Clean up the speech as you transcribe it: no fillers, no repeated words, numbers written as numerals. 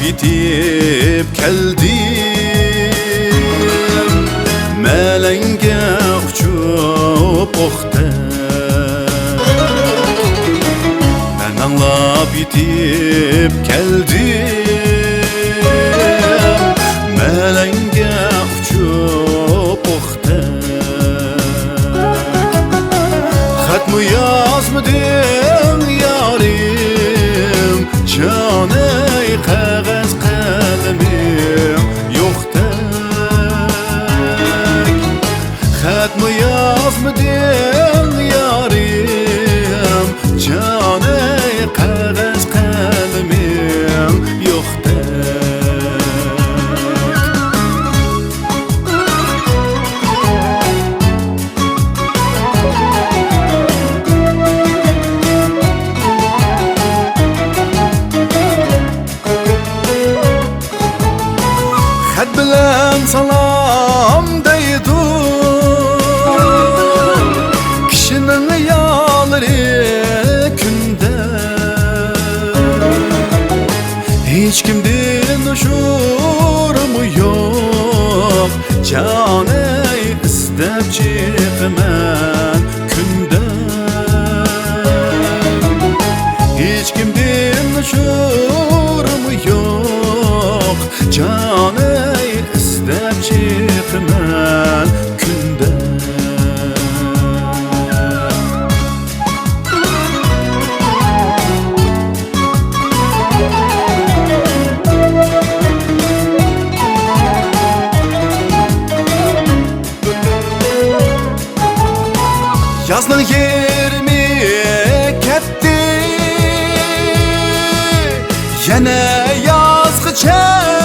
bitip keldim, melenge uçup oxte. Ben anlap bitip keldim, melenge uçup oxte. Xat mı yazmadın yarim, caney qağız qalemim yok tek. Xat mı yazmadın yarim, caney qağız qalemim yok tek. Xat bilen salam deydu, kişinin yalları günde. Hiç kimden uçurumu yok, caney istep çıkman günde. Hiç kimden uçurumu yok, caney istep çıkman günde. Yazның yerimi ketdi, yine yazgı çek.